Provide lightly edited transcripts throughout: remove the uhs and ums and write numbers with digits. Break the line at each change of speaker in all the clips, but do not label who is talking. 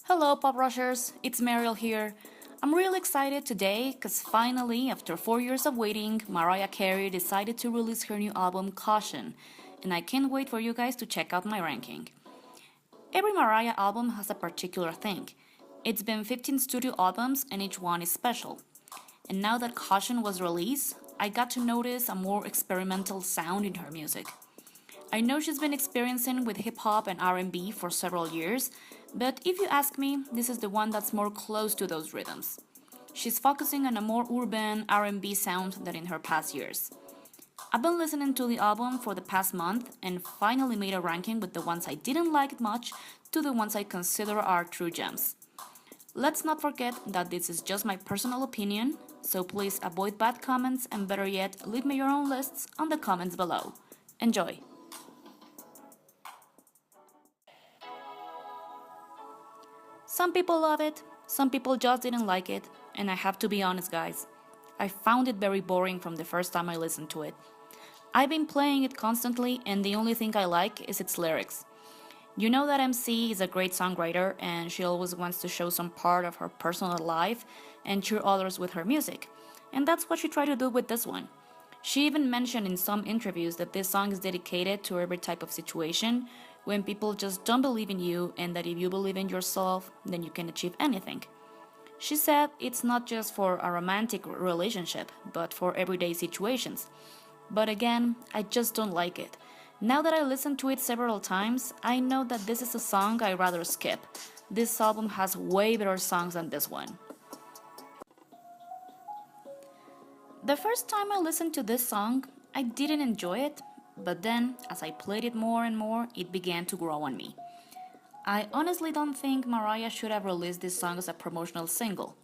Hello, Pop Rushers, it's Mariel here. I'm really excited today because finally, after 4 years of waiting, Mariah Carey decided to release her new album Caution, and I can't wait for you guys to check out my ranking. Every Mariah album has a particular thing. It's been 15 studio albums and each one is special. And now that Caution was released, I got to notice a more experimental sound in her music. I know she's been experiencing with hip hop and R&B for several years, but if you ask me, this is the one that's more close to those rhythms. She's focusing on a more urban R&B sound than in her past years. I've been listening to the album for the past month and finally made a ranking with the ones I didn't like much to the ones I consider are true gems. Let's not forget that this is just my personal opinion, so please avoid bad comments and better yet, leave me your own lists on the comments below. Enjoy! Some people love it, some people just didn't like it, and I have to be honest, guys. I found it very boring from the first time I listened to it. I've been playing it constantly, and the only thing I like is its lyrics. You know that MC is a great songwriter, and she always wants to show some part of her personal life and cheer others with her music. And that's what she tried to do with this one. She even mentioned in some interviews that this song is dedicated to every type of situation, when people just don't believe in you, and that if you believe in yourself, then you can achieve anything. She said it's not just for a romantic relationship, but for everyday situations. But again, I just don't like it. Now that I listened to it several times, I know that this is a song I'd rather skip. This album has way better songs than this one. The first time I listened to this song, I didn't enjoy it, but then, as I played it more and more, it began to grow on me. I honestly don't think Mariah should have released this song as a promotional single,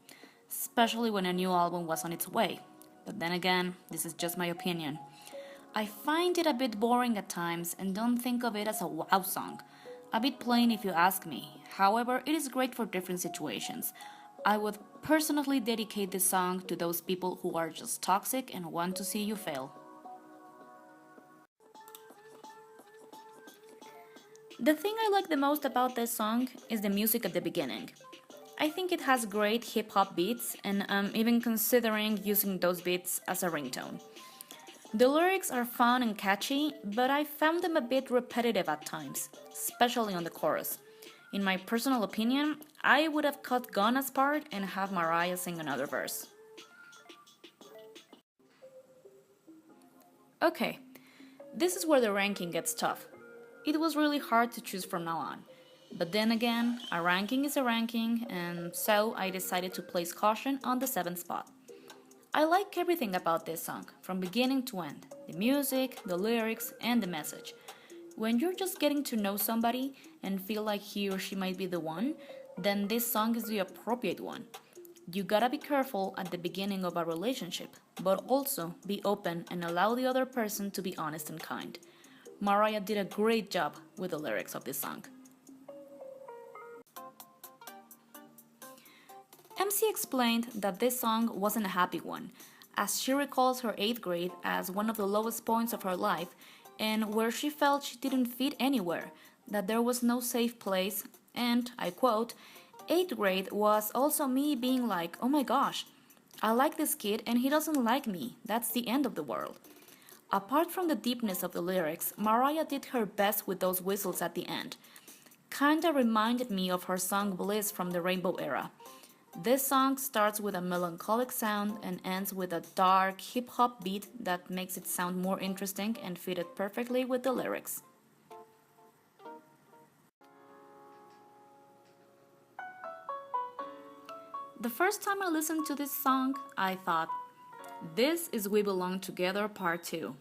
especially when a new album was on its way. But then again, this is just my opinion. I find it a bit boring at times and don't think of it as a wow song. A bit plain if you ask me. However, it is great for different situations. I would personally dedicate this song to those people who are just toxic and want to see you fail. The thing I like the most about this song is the music at the beginning. I think it has great hip hop beats, and I'm even considering using those beats as a ringtone. The lyrics are fun and catchy, but I found them a bit repetitive at times, especially on the chorus. In my personal opinion, I would have cut Gunna's part and have Mariah sing another verse. Okay, this is where the ranking gets tough. It was really hard to choose from now on. But then again, a ranking is a ranking, and so I decided to place Caution on the 7th spot. I like everything about this song, from beginning to end. The music, the lyrics, and the message. When you're just getting to know somebody and feel like he or she might be the one, then this song is the appropriate one. You gotta be careful at the beginning of a relationship, but also be open and allow the other person to be honest and kind. Mariah did a great job with the lyrics of this song. MC explained that this song wasn't a happy one, as she recalls her 8th grade as one of the lowest points of her life and where she felt she didn't fit anywhere, that there was no safe place, and, I quote, 8th grade was also me being like, oh my gosh, I like this kid and he doesn't like me, that's the end of the world. Apart from the deepness of the lyrics, Mariah did her best with those whistles at the end. Kinda reminded me of her song Bliss from the Rainbow era. This song starts with a melancholic sound and ends with a dark hip-hop beat that makes it sound more interesting and fitted perfectly with the lyrics. The first time I listened to this song, I thought, this is We Belong Together Part 2.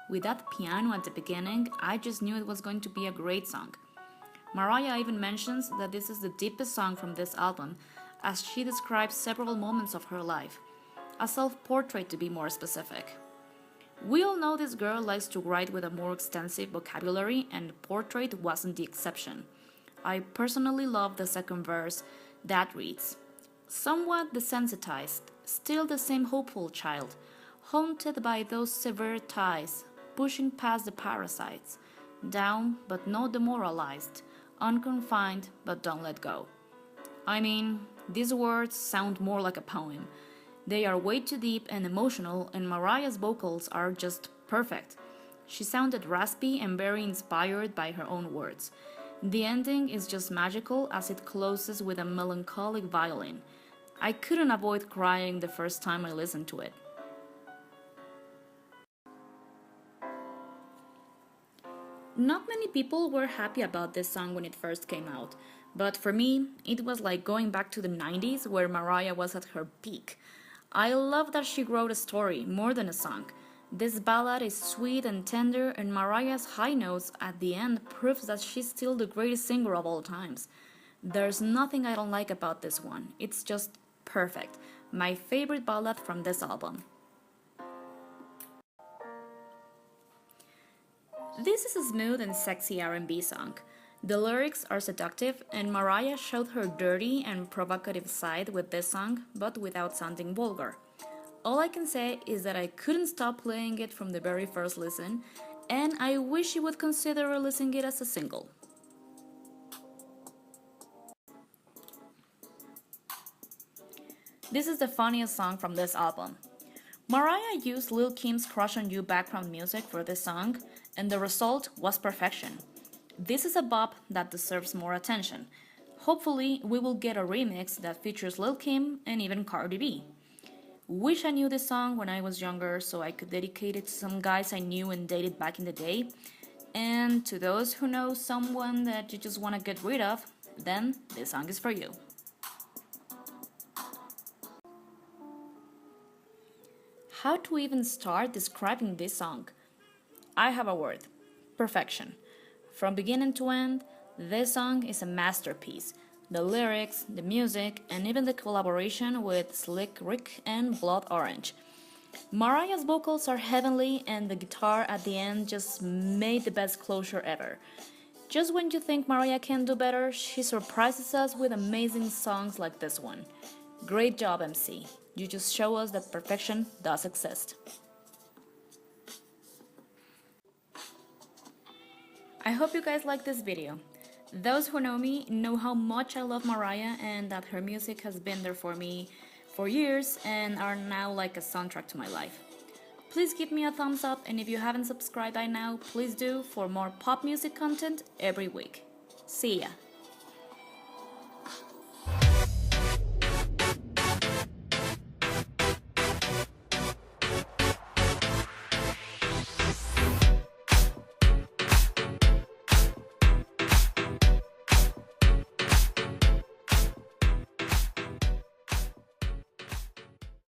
With that piano at the beginning, I just knew it was going to be a great song. Mariah even mentions that this is the deepest song from this album, as she describes several moments of her life. A self-portrait to be more specific. We all know this girl likes to write with a more extensive vocabulary, and Portrait wasn't the exception. I personally love the second verse that reads, somewhat desensitized, still the same hopeful child, haunted by those severe ties, pushing past the parasites, down but not demoralized, unconfined but don't let go. I mean, these words sound more like a poem. They are way too deep and emotional, and Mariah's vocals are just perfect. She sounded raspy and very inspired by her own words. The ending is just magical as it closes with a melancholic violin. I couldn't avoid crying the first time I listened to it. Not many people were happy about this song when it first came out, but for me, it was like going back to the 90s where Mariah was at her peak. I love that she wrote a story more than a song. This ballad is sweet and tender, and Mariah's high notes at the end proves that she's still the greatest singer of all times. There's nothing I don't like about this one. It's just perfect. My favorite ballad from this album. This is a smooth and sexy R&B song. The lyrics are seductive, and Mariah showed her dirty and provocative side with this song, but without sounding vulgar. All I can say is that I couldn't stop playing it from the very first listen, and I wish you would consider releasing it as a single. This is the funniest song from this album. Mariah used Lil Kim's Crush on You background music for this song, and the result was perfection. This is a bop that deserves more attention. Hopefully, we will get a remix that features Lil Kim and even Cardi B. Wish I knew this song when I was younger so I could dedicate it to some guys I knew and dated back in the day. And to those who know someone that you just want to get rid of, then this song is for you. How to even start describing this song? I have a word: perfection. From beginning to end, this song is a masterpiece. The lyrics, the music, and even the collaboration with Slick Rick and Blood Orange. Mariah's vocals are heavenly, and the guitar at the end just made the best closure ever. Just when you think Mariah can do better, she surprises us with amazing songs like this one. Great job, MC. You just show us that perfection does exist. I hope you guys like this video. Those who know me know how much I love Mariah and that her music has been there for me for years and are now like a soundtrack to my life. Please give me a thumbs up, and if you haven't subscribed by now, please do for more pop music content every week. See ya!